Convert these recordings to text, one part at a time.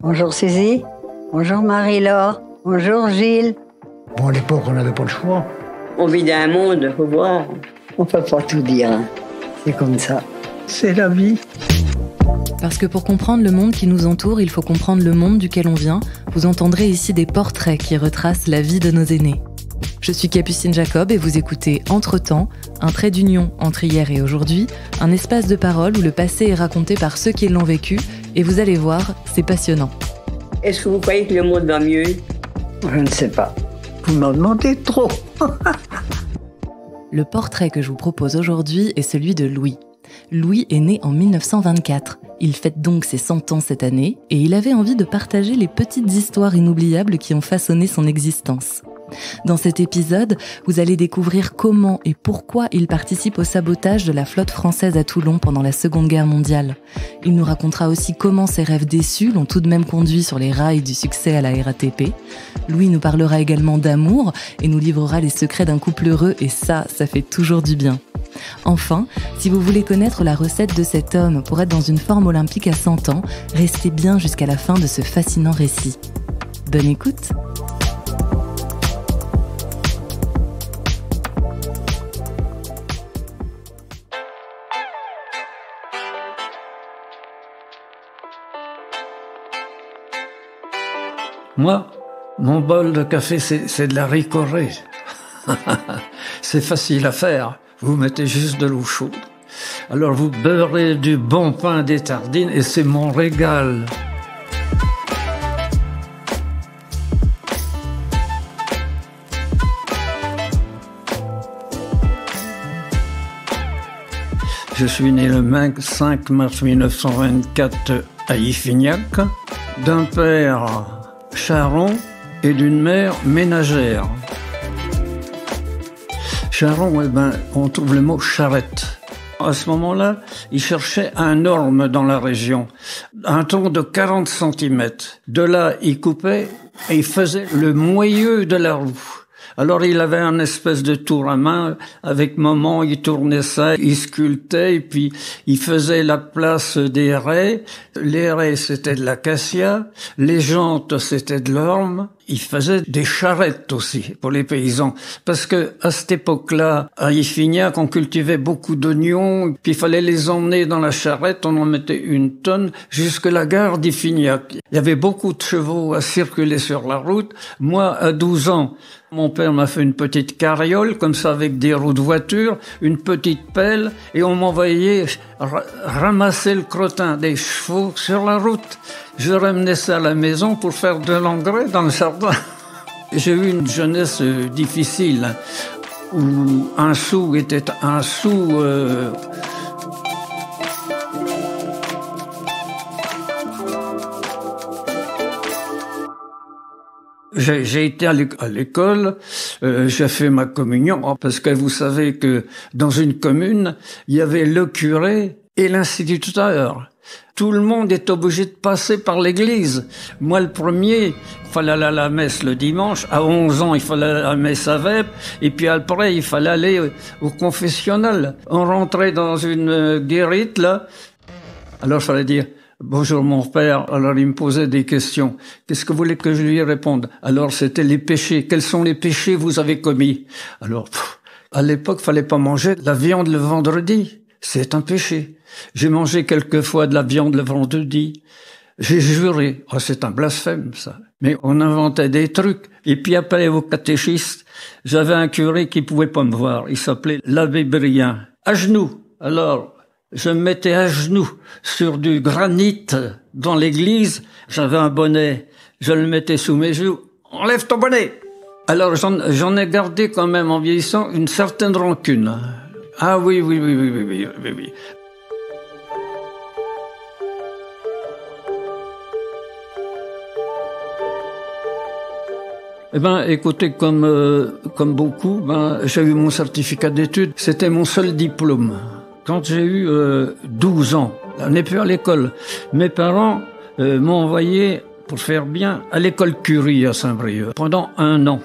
Bonjour Suzy, bonjour Marie-Laure, bonjour Gilles. Bon, à l'époque, on n'avait pas le choix. On vit dans un monde, faut voir. On peut pas tout dire, hein. C'est comme ça. C'est la vie. Parce que pour comprendre le monde qui nous entoure, il faut comprendre le monde duquel on vient. Vous entendrez ici des portraits qui retracent la vie de nos aînés. Je suis Capucine Jacob et vous écoutez Entre-temps, un trait d'union entre hier et aujourd'hui, un espace de parole où le passé est raconté par ceux qui l'ont vécu, et vous allez voir, c'est passionnant. Est-ce que vous croyez que le monde va mieux? Je ne sais pas. Vous m'en demandez trop. Le portrait que je vous propose aujourd'hui est celui de Louis. Louis est né en 1924. Il fête donc ses 100 ans cette année et il avait envie de partager les petites histoires inoubliables qui ont façonné son existence. Dans cet épisode, vous allez découvrir comment et pourquoi il participe au sabotage de la flotte française à Toulon pendant la Seconde Guerre mondiale. Il nous racontera aussi comment ses rêves déçus l'ont tout de même conduit sur les rails du succès à la RATP. Louis nous parlera également d'amour et nous livrera les secrets d'un couple heureux et ça fait toujours du bien. Enfin, si vous voulez connaître la recette de cet homme pour être dans une forme olympique à 100 ans, restez bien jusqu'à la fin de ce fascinant récit. Bonne écoute! Moi, mon bol de café, c'est de la ricorée. C'est facile à faire. Vous mettez juste de l'eau chaude. Alors vous beurrez du bon pain des Tardines et c'est mon régal. Je suis né le 5 mars 1924 à Iffignac, d'un père charron et d'une mère ménagère. Charron, on trouve le mot charrette. À ce moment-là, il cherchait un orme dans la région, un tronc de 40 cm. De là, il coupait et il faisait le moyeu de la roue. Alors il avait un espèce de tour à main, avec moment il tournait ça, il sculptait, et puis il faisait la place des raies. Les raies c'était de l'acacia, les jantes c'était de l'orme. Il faisait des charrettes aussi pour les paysans, parce que à cette époque-là, à Iffignac, on cultivait beaucoup d'oignons, puis il fallait les emmener dans la charrette, on en mettait une tonne jusque la gare d'Iffignac. Il y avait beaucoup de chevaux à circuler sur la route. Moi, à 12 ans, mon père m'a fait une petite carriole, comme ça, avec des roues de voiture, une petite pelle, et on m'envoyait ramasser le crottin des chevaux sur la route. Je ramenais ça à la maison pour faire de l'engrais dans le jardin. J'ai eu une jeunesse difficile, où un sou était un sou. J'ai été à l'école, j'ai fait ma communion, parce que vous savez que dans une commune, il y avait le curé et l'instituteur. Tout le monde est obligé de passer par l'église. Moi, le premier, il fallait aller à la messe le dimanche. À 11 ans, il fallait aller à la messe à Vêpres. Et puis après, il fallait aller au confessionnal. On rentrait dans une guérite, là. Alors, il fallait dire... Bonjour mon père. Alors il me posait des questions. Qu'est-ce que vous voulez que je lui réponde? Alors c'était les péchés. Quels sont les péchés que vous avez commis? Alors, à l'époque, fallait pas manger de la viande le vendredi. C'est un péché. J'ai mangé quelquefois de la viande le vendredi. J'ai juré. Oh, c'est un blasphème, ça. Mais on inventait des trucs. Et puis après, au catéchisme, j'avais un curé qui pouvait pas me voir. Il s'appelait l'abbé Brien. À genoux. Alors, je me mettais à genoux sur du granit dans l'église. J'avais un bonnet. Je le mettais sous mes joues. Enlève ton bonnet! Alors, j'en ai gardé quand même, en vieillissant, une certaine rancune. Ah oui. Eh ben, écoutez, comme beaucoup, j'ai eu mon certificat d'études. C'était mon seul diplôme. Quand j'ai eu 12 ans, on n'est plus à l'école. Mes parents m'ont envoyé, pour faire bien, à l'école Curie à Saint-Brieuc pendant 1 an.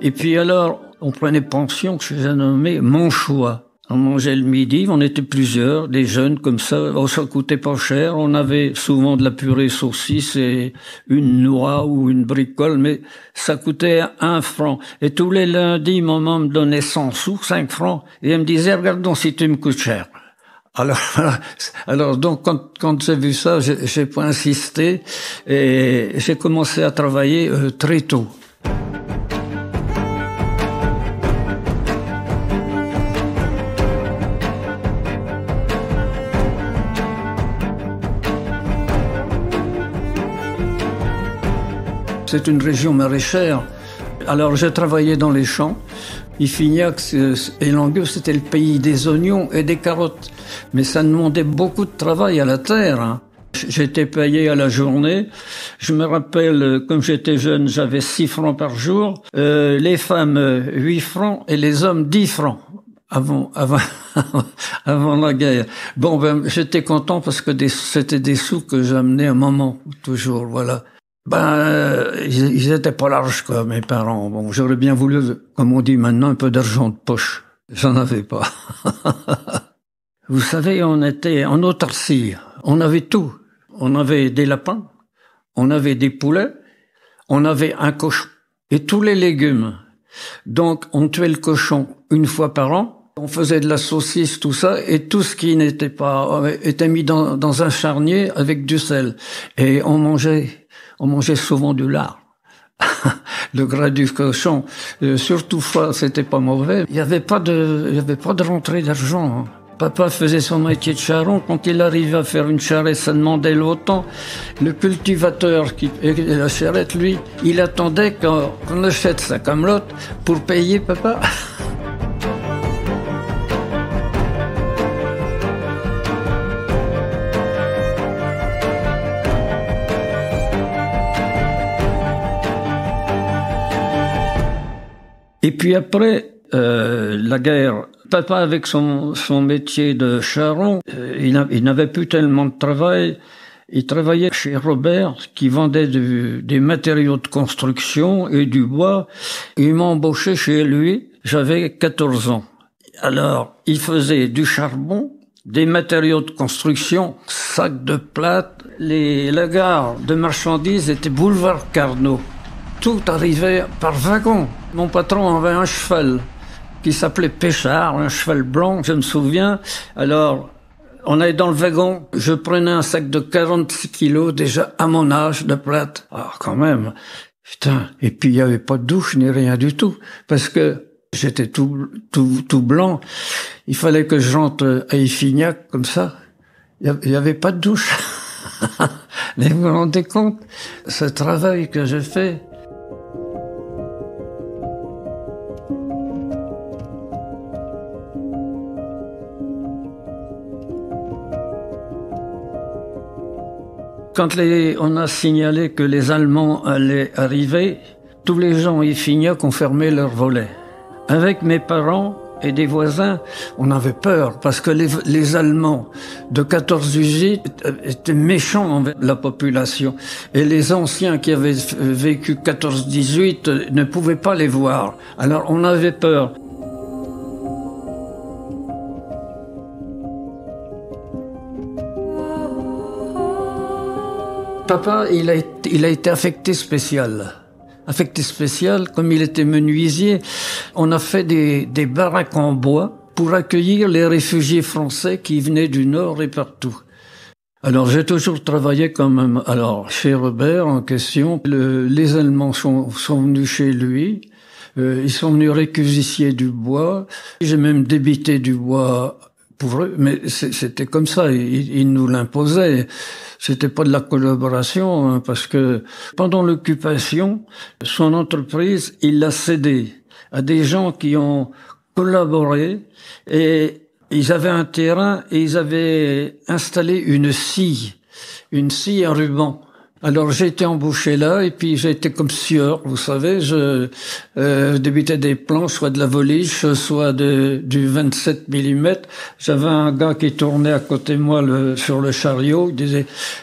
Et puis alors, on prenait pension que je nommé mon choix. On mangeait le midi, on était plusieurs, des jeunes comme ça. Oh, ça coûtait pas cher. On avait souvent de la purée saucisse et une noix ou une bricole, mais ça coûtait 1 franc. Et tous les lundis, maman me donnait 100 sous, 5 francs, et elle me disait, regarde donc si tu me coûtes cher. Alors donc quand j'ai vu ça, j'ai pas insisté et j'ai commencé à travailler très tôt. C'est une région maraîchère. Alors j'ai travaillé dans les champs. Iffignac et Langueux, c'était le pays des oignons et des carottes. Mais ça demandait beaucoup de travail à la terre, hein. J'étais payé à la journée. Je me rappelle, comme j'étais jeune, j'avais 6 francs par jour. Les femmes, 8 francs et les hommes, 10 francs. Avant la guerre. Bon, ben, j'étais content parce que c'était des sous que j'amenais à maman, toujours, voilà. Ils étaient pas larges, quoi, mes parents. Bon, j'aurais bien voulu, comme on dit maintenant, un peu d'argent de poche. J'en avais pas. Vous savez, on était en autarcie. On avait tout. On avait des lapins, on avait des poulets, on avait un cochon et tous les légumes. Donc, on tuait le cochon 1 fois par an. On faisait de la saucisse, tout ça, et tout ce qui n'était pas, était mis dans un charnier avec du sel. Et on mangeait souvent du lard. Le gras du cochon, surtout c'était pas mauvais. Il y avait pas de rentrée d'argent, hein. Papa faisait son métier de charron. Quand il arrivait à faire une charrette, ça demandait longtemps. Le cultivateur et la charrette, lui, il attendait qu'on achète sa camelote pour payer papa. Et puis après, la guerre, papa avec son métier de charron, il n'avait plus tellement de travail. Il travaillait chez Robert, qui vendait des matériaux de construction et du bois. Il m'a embauché chez lui, j'avais 14 ans. Alors, il faisait du charbon, des matériaux de construction, sacs de plâtre. La gare de marchandises était boulevard Carnot. Tout arrivait par wagon. Mon patron avait un cheval qui s'appelait Péchard, un cheval blanc, je me souviens. Alors, on allait dans le wagon, je prenais un sac de 46 kilos, déjà à mon âge, de plâtre. Ah, quand même, putain. Et puis, il n'y avait pas de douche, ni rien du tout, parce que j'étais tout blanc. Il fallait que je rentre à Iffignac, comme ça. Il n'y avait pas de douche. Mais vous vous rendez compte, ce travail que j'ai fait. Quand on a signalé que les Allemands allaient arriver, tous les gens Iffignac ont fermé leurs volets. Avec mes parents et des voisins, on avait peur parce que les Allemands de 14-18 étaient méchants envers la population. Et les anciens qui avaient vécu 14-18 ne pouvaient pas les voir. Alors on avait peur. Papa, il a été affecté spécial. Affecté spécial, comme il était menuisier, on a fait des baraques en bois pour accueillir les réfugiés français qui venaient du Nord et partout. Alors j'ai toujours travaillé quand même. Alors chez Robert en question, les Allemands sont venus chez lui. Ils sont venus réquisitionner du bois. J'ai même débité du bois pour eux, mais c'était comme ça. Ils nous l'imposaient. C'était pas de la collaboration, hein, parce que pendant l'occupation, son entreprise, il l'a cédée à des gens qui ont collaboré et ils avaient un terrain et ils avaient installé une scie à ruban. Alors j'ai été embauché là et puis j'ai été comme scieur, vous savez, je débutais des planches, soit de la voliche, soit du 27 mm. J'avais un gars qui tournait à côté de moi sur le chariot,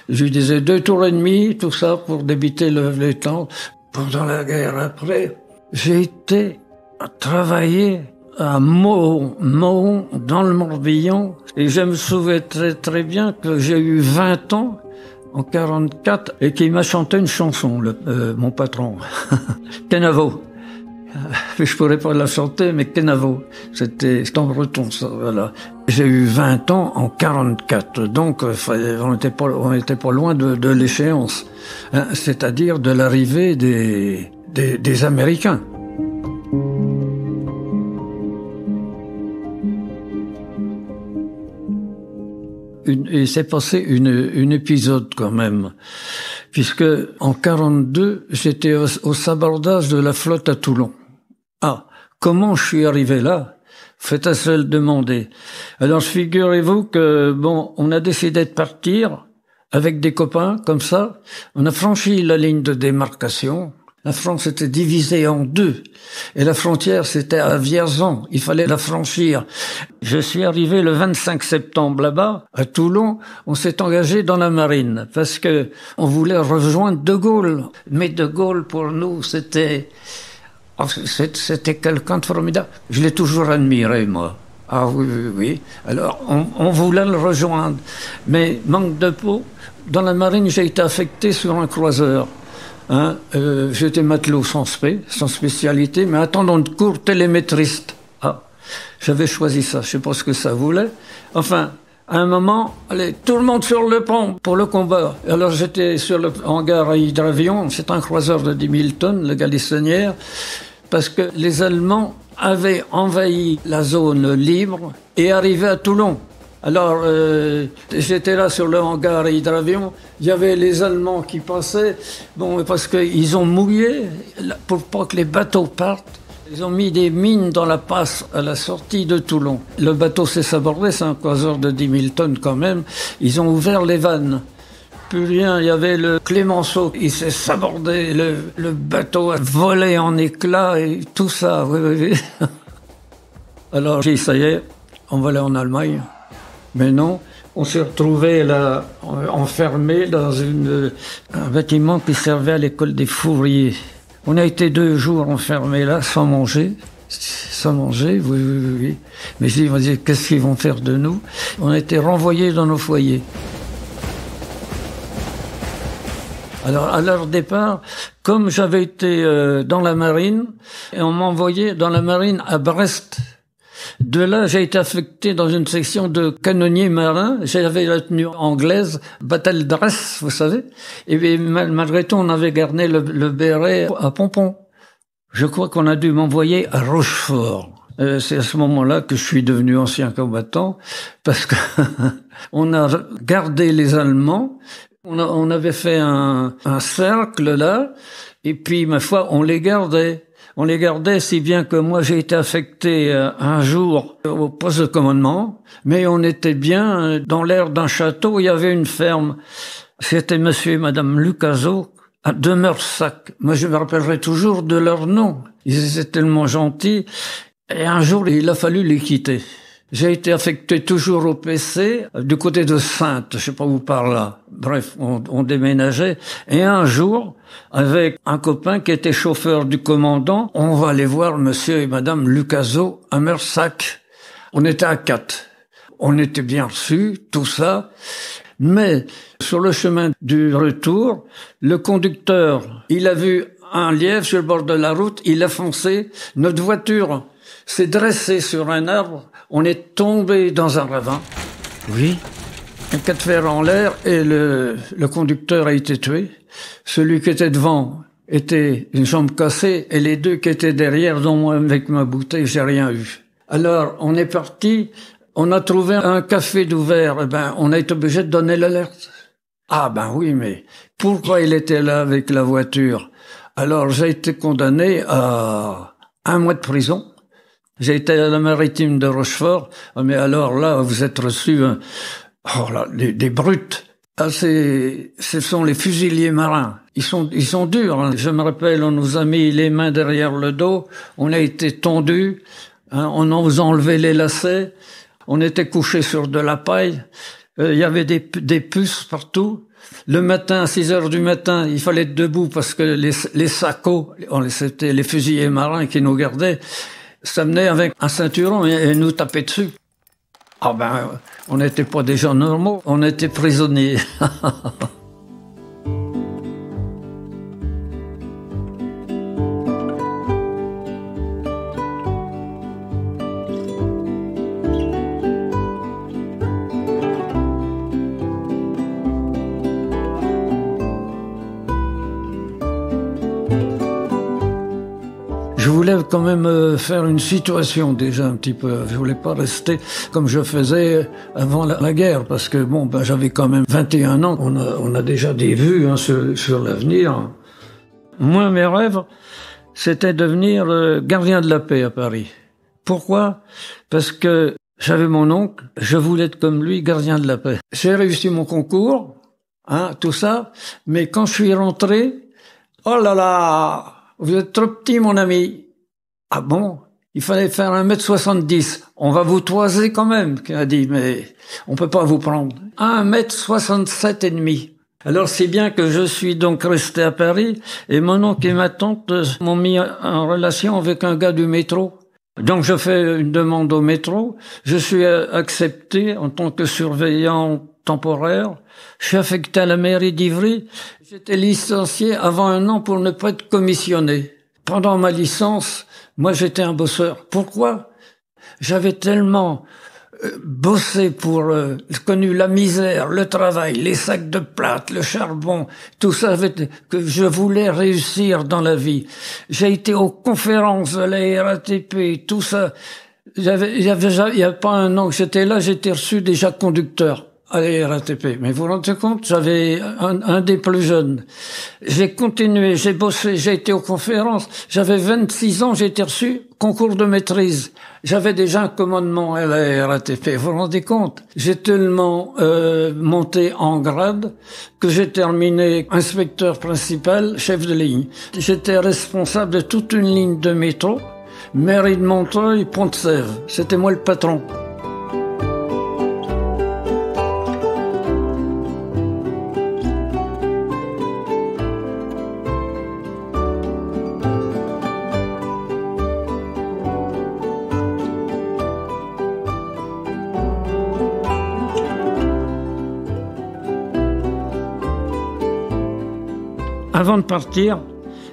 je lui disais 2 tours et demi, tout ça pour débiter les temps. Pendant la guerre après, j'ai été travailler à Mahon, dans le Morbihan. Et je me souviens très très bien que j'ai eu 20 ans en 44 et qu'il m'a chanté une chanson, mon patron, Kenavo. Je pourrais pas la chanter, mais Kenavo, c'était en breton, ça, voilà. J'ai eu 20 ans en 44, donc on était pas loin de l'échéance, hein, c'est-à-dire de l'arrivée des Américains. Il s'est passé une épisode quand même, puisque en 42, j'étais au sabordage de la flotte à Toulon. Ah, comment je suis arrivé là? Faites à se le demander. Alors figurez-vous que on a décidé de partir avec des copains comme ça. On a franchi la ligne de démarcation. La France était divisée en deux. Et la frontière, c'était à Vierzon. Il fallait la franchir. Je suis arrivé le 25 septembre là-bas, à Toulon. On s'est engagé dans la marine parce que on voulait rejoindre De Gaulle. Mais De Gaulle, pour nous, c'était quelqu'un de formidable. Je l'ai toujours admiré, moi. Ah oui, oui, oui. Alors, on voulait le rejoindre. Mais manque de peau. Dans la marine, j'ai été affecté sur un croiseur. Hein, j'étais matelot sans spécialité, mais attendant de cours télémétriste. Ah, j'avais choisi ça, je sais pas ce que ça voulait. Enfin, à un moment, allez, tout le monde sur le pont pour le combat. Alors j'étais sur le hangar à hydravion, c'est un croiseur de 10 000 tonnes, le Galissonière, parce que les Allemands avaient envahi la zone libre et arrivaient à Toulon. Alors, j'étais là sur le hangar à hydravion, il y avait les Allemands qui passaient, parce qu'ils ont mouillé, pour pas que les bateaux partent, ils ont mis des mines dans la passe à la sortie de Toulon. Le bateau s'est sabordé, c'est un croiseur de 10 000 tonnes quand même, ils ont ouvert les vannes. Plus rien, il y avait le Clémenceau, il s'est sabordé, le bateau a volé en éclats et tout ça, oui. Alors, j'ai dit, ça y est, on va aller en Allemagne. Mais non, on s'est retrouvés là, enfermés dans un bâtiment qui servait à l'école des fourriers. On a été 2 jours enfermés là, sans manger, oui. Mais ils vont dire, qu'est-ce qu'ils vont faire de nous? On a été renvoyés dans nos foyers. Alors, à leur départ, comme j'avais été dans la marine, et on m'a envoyé dans la marine à Brest. De là, j'ai été affecté dans une section de canonniers marins. J'avais la tenue anglaise, battle dress, vous savez. Et bien, malgré tout, on avait gardé le béret à pompons. Je crois qu'on a dû m'envoyer à Rochefort. C'est à ce moment-là que je suis devenu ancien combattant, parce que on a gardé les Allemands. On avait fait un cercle là, et puis, ma foi, on les gardait. On les gardait si bien que moi j'ai été affecté un jour au poste de commandement, mais on était bien dans l'air d'un château, il y avait une ferme. C'était monsieur et madame Lucaso à Demeursac. Moi je me rappellerai toujours de leur nom. Ils étaient tellement gentils. Et un jour il a fallu les quitter. J'ai été affecté toujours au PC, du côté de Saintes, je sais pas où par là. Bref, on déménageait. Et un jour, avec un copain qui était chauffeur du commandant, on va aller voir monsieur et madame Lucaso à Meursac. On était à 4. On était bien reçus, tout ça. Mais, sur le chemin du retour, le conducteur, il a vu un lièvre sur le bord de la route, il a foncé. Notre voiture s'est dressée sur un arbre. On est tombé dans un ravin. Oui. Un cas de fer en l'air et le conducteur a été tué. Celui qui était devant était une jambe cassée et les 2 qui étaient derrière, dont moi avec ma bouteille, j'ai rien eu. Alors, on est parti. On a trouvé un café d'ouvert. On a été obligé de donner l'alerte. Ah oui, mais pourquoi il était là avec la voiture? Alors, j'ai été condamné à 1 mois de prison. J'ai été à la maritime de Rochefort, mais alors là, vous êtes reçus, des brutes. Ah, ce sont les fusiliers marins. Ils sont durs, hein. Je me rappelle, on nous a mis les mains derrière le dos, on a été tondus, hein, on nous a enlevé les lacets, on était couchés sur de la paille, il y avait des puces partout. Le matin, à 6 heures du matin, il fallait être debout parce que les sacos, c'était les fusiliers marins qui nous gardaient. s'amenait avec un ceinturon et nous tapait dessus. Ah ben, on n'était pas des gens normaux, on était prisonniers. Je voulais quand même faire une situation déjà un petit peu. Je voulais pas rester comme je faisais avant la guerre, parce que bon, ben, j'avais quand même 21 ans. On a déjà des vues hein, sur l'avenir. Moi, mes rêves, c'était devenir gardien de la paix à Paris. Pourquoi? Parce que j'avais mon oncle, je voulais être comme lui, gardien de la paix. J'ai réussi mon concours, hein, tout ça, mais quand je suis rentré, oh là là! Vous êtes trop petit, mon ami. Ah bon? Il fallait faire 1m70. On va vous toiser quand même, qu'il a dit, mais on peut pas vous prendre. 1m67 et demi. Alors c'est bien que je suis donc resté à Paris et mon oncle et ma tante m'ont mis en relation avec un gars du métro. Donc je fais une demande au métro. Je suis accepté en tant que surveillant temporaire. Je suis affecté à la mairie d'Ivry. J'étais licencié avant un an pour ne pas être commissionné. Pendant ma licence, moi j'étais un bosseur. Pourquoi? J'avais tellement bossé pour connu la misère, le travail, les sacs de plâtre, le charbon, tout ça que je voulais réussir dans la vie. J'ai été aux conférences de la RATP, tout ça. Il y a pas un an que j'étais là, j'étais reçu déjà conducteur à la RATP. Mais vous vous rendez compte, j'avais un des plus jeunes. J'ai continué, j'ai bossé, j'ai été aux conférences. J'avais 26 ans, j'ai été reçu concours de maîtrise. J'avais déjà un commandement à la RATP. Vous vous rendez compte? J'ai tellement monté en grade que j'ai terminé inspecteur principal, chef de ligne. J'étais responsable de toute une ligne de métro, mairie de Montreuil, Pont-de-Sèvres. C'était moi le patron. Avant de partir,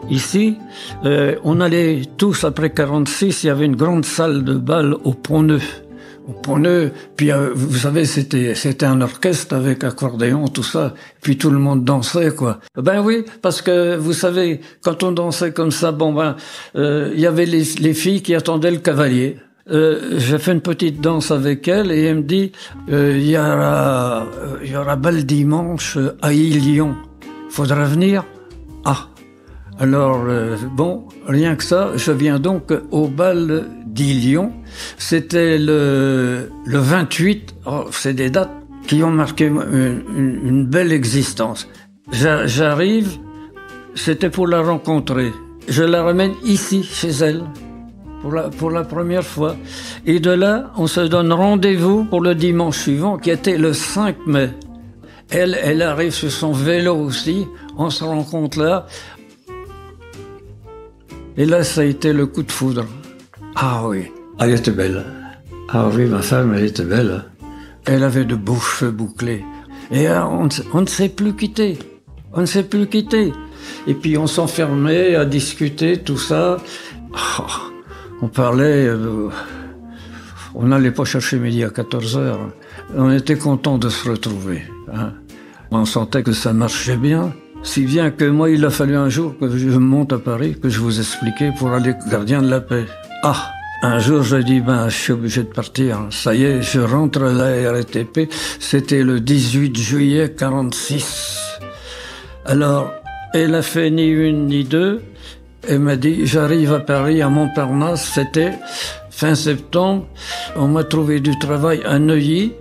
ici, on allait tous, après 46, il y avait une grande salle de bal au Pont-Neuf. Au Pont-Neuf, puis vous savez, c'était un orchestre avec accordéon, tout ça, puis tout le monde dansait, quoi. Ben oui, parce que, vous savez, quand on dansait comme ça, bon ben, il y avait les filles qui attendaient le cavalier. J'ai fait une petite danse avec elle et elle me dit, il y aura bal dimanche à Lyon. Faudra venir? Ah, alors bon, rien que ça, je viens donc au bal d'Illion. C'était le 28, oh, c'est des dates qui ont marqué une belle existence. J'arrive, c'était pour la rencontrer. Je la ramène ici, chez elle, pour la première fois. Et de là, on se donne rendez-vous pour le dimanche suivant, qui était le 5 mai. Elle arrive sur son vélo aussi, on se rencontre là. Et là, ça a été le coup de foudre. Ah oui, elle était belle. Ah oui, ma femme, elle était belle. Elle avait de beaux cheveux bouclés. Et là, on ne s'est plus quitté. On ne s'est plus quitté. Et puis on s'enfermait à discuter, tout ça. Oh, on parlait... on n'allait pas chercher midi à 14h. On était content de se retrouver. Hein. On sentait que ça marchait bien. Si bien que moi, il a fallu un jour que je monte à Paris, que je vous expliquais pour aller gardien de la paix. Ah, un jour, j'ai dit, ben, je suis obligé de partir. Ça y est, je rentre à la RATP. C'était le 18 juillet 46. Alors, elle a fait ni une ni deux. Elle m'a dit, j'arrive à Paris, à Montparnasse. C'était fin septembre. On m'a trouvé du travail à Neuilly,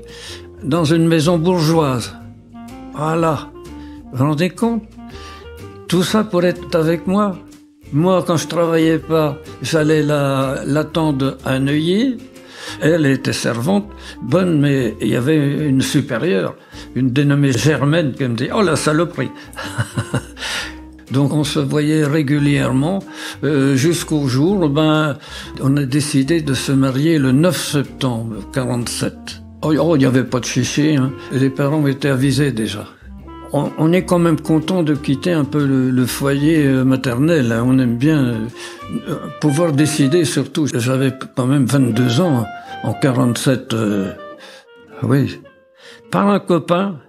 dans une maison bourgeoise. Voilà. Vous vous rendez compte? Tout ça pour être avec moi. Moi, quand je travaillais pas, j'allais l'attendre à Neuilly. Elle était servante, bonne, mais il y avait une supérieure, une dénommée Germaine, qui me dit « Oh la saloperie !» Donc on se voyait régulièrement jusqu'au jour, on a décidé de se marier le 9 septembre 47. Oh, il n'y avait pas de chichi, hein. Les parents étaient avisés déjà. On est quand même content de quitter un peu le foyer maternel, hein. On aime bien pouvoir décider, surtout. J'avais quand même 22 ans en 47. Oui. Par un copain,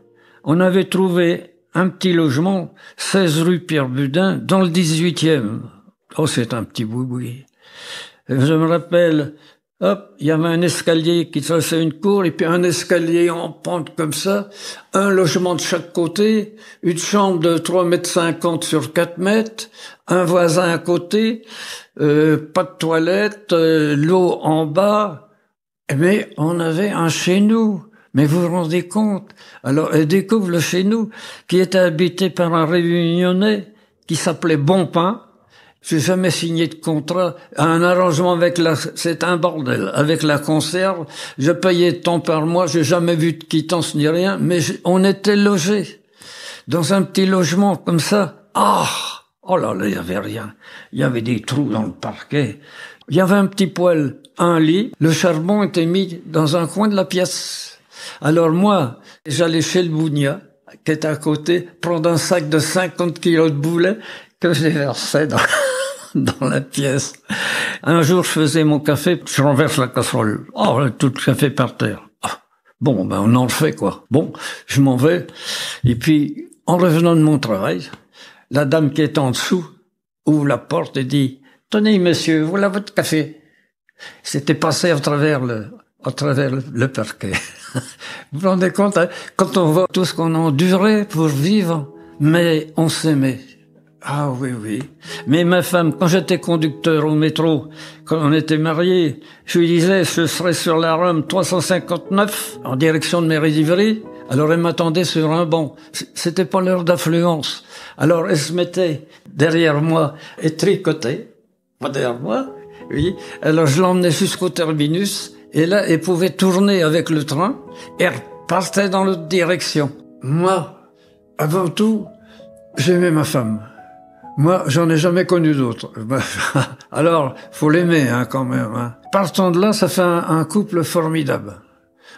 on avait trouvé un petit logement, 16 rue Pierre-Budin, dans le 18e. Oh, c'est un petit boui-boui. Je me rappelle, hop, il y avait un escalier qui traçait une cour, et puis un escalier en pente comme ça, un logement de chaque côté, une chambre de 3,50 m sur 4 mètres, un voisin à côté, pas de toilette, l'eau en bas, mais on avait un chez nous. Mais vous vous rendez compte? Alors, elle découvre le chez nous, qui était habité par un réunionnais qui s'appelait Bonpain. J'ai jamais signé de contrat. Un arrangement c'est un bordel. Avec la conserve, je payais tant par mois, j'ai jamais vu de quittance ni rien, mais on était logés. Dans un petit logement comme ça. Oh là là, il y avait rien. Il y avait des trous dans le parquet. Il y avait un petit poêle, un lit. Le charbon était mis dans un coin de la pièce. Alors moi, j'allais chez le Bougna, qui était à côté, prendre un sac de 50 kilos de boulets que je versais dans la pièce. Un jour, je faisais mon café, je renverse la casserole. Oh, tout le café par terre. Bon, on en refait, quoi. Bon, je m'en vais. Et puis, en revenant de mon travail, la dame qui est en dessous ouvre la porte et dit « Tenez, monsieur, voilà votre café. » C'était passé à travers le parquet. Vous vous rendez compte, hein, quand on voit tout ce qu'on a enduré pour vivre, mais on s'aimait. Ah oui, oui. Mais ma femme, quand j'étais conducteur au métro, quand on était mariés, je lui disais, je serais sur la Rome 359, en direction de Mairie-d'Ivry. Alors elle m'attendait sur un banc. C'était pas l'heure d'affluence. Alors elle se mettait derrière moi et tricotait. Pas derrière moi, oui. Alors je l'emmenais jusqu'au terminus. Et là, elle pouvait tourner avec le train et repartait dans l'autre direction. Moi, avant tout, j'aimais ma femme. Moi, j'en ai jamais connu d'autre. Alors, faut l'aimer, hein, quand même, hein. Partant de là, ça fait un couple formidable.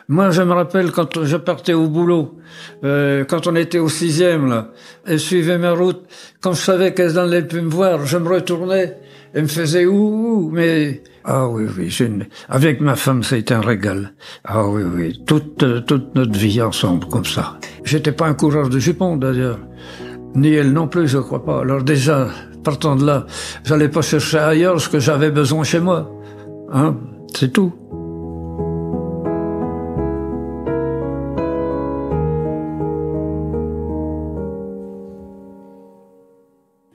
Moi, je me rappelle quand je partais au boulot, quand on était au 6e, là, elle suivait ma route. Quand je savais qu'elle n'allait plus me voir, je me retournais, elle me faisait ouh, mais... Ah oui, oui, avec ma femme, ça a été un régal. Ah oui, oui, toute notre vie ensemble, comme ça. J'étais pas un coureur de jupons, d'ailleurs. Ni elle non plus, je crois pas. Alors déjà, partant de là, j'allais pas chercher ailleurs ce que j'avais besoin chez moi. Hein, c'est tout.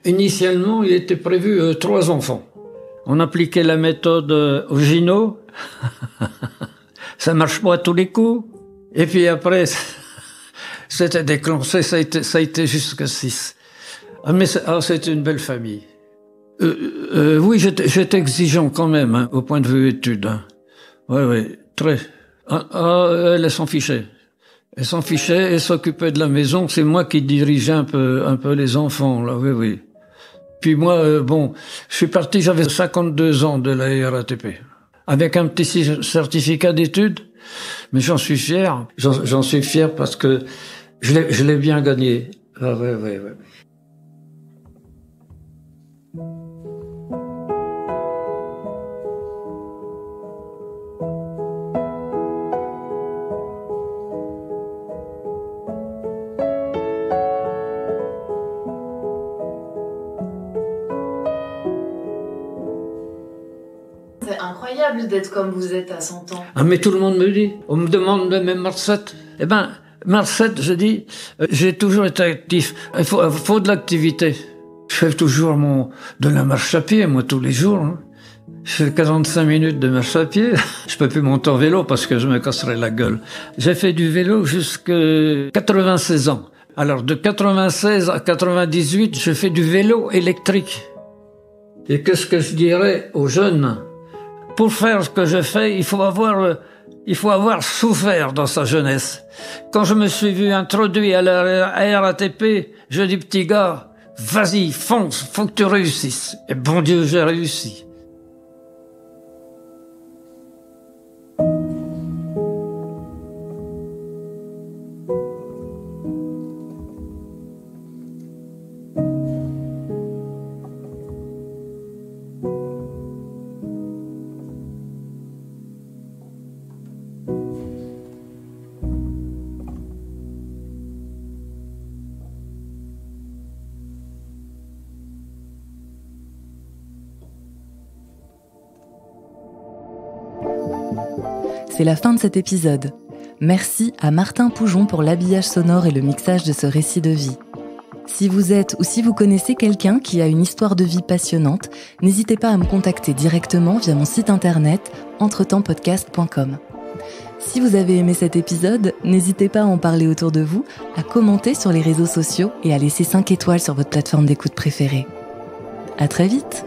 Initialement, il était prévu 3 enfants. On appliquait la méthode Ogino. Ça marche pas à tous les coups. Et puis après, c'était déclenché, ça a été jusqu'à 6. Ah, mais c'était une belle famille. Oui, j'étais exigeant quand même, hein, au point de vue études. Hein. Oui, très. Elle s'en fichait. Elle s'en fichait, elle s'occupait de la maison. C'est moi qui dirigeais un peu les enfants, là, oui. Puis moi, je suis parti, j'avais 52 ans de la RATP. Avec un petit certificat d'études, mais j'en suis fier. J'en suis fier parce que je l'ai bien gagné. Ah, ouais. C'est incroyable d'être comme vous êtes à 100 ans. Ah, mais tout le monde me dit. On me demande même Marcette. Eh ben, Marcette, je dis, j'ai toujours été actif. Il faut de l'activité. Je fais toujours de la marche à pied, moi, tous les jours. Hein. Je fais 45 minutes de marche à pied. Je peux plus monter en vélo parce que je me casserais la gueule. J'ai fait du vélo jusqu'à 96 ans. Alors, de 96 à 98, je fais du vélo électrique. Et qu'est-ce que je dirais aux jeunes? Pour faire ce que je fais, il faut avoir souffert dans sa jeunesse. Quand je me suis vu introduit à la RATP, je dis, petit gars, vas-y, fonce, faut que tu réussisses. Et bon Dieu, j'ai réussi. C'est la fin de cet épisode. Merci à Martin Poujon pour l'habillage sonore et le mixage de ce récit de vie. Si vous êtes ou si vous connaissez quelqu'un qui a une histoire de vie passionnante, n'hésitez pas à me contacter directement via mon site internet entretempspodcast.com. Si vous avez aimé cet épisode, n'hésitez pas à en parler autour de vous, à commenter sur les réseaux sociaux et à laisser 5 étoiles sur votre plateforme d'écoute préférée. À très vite!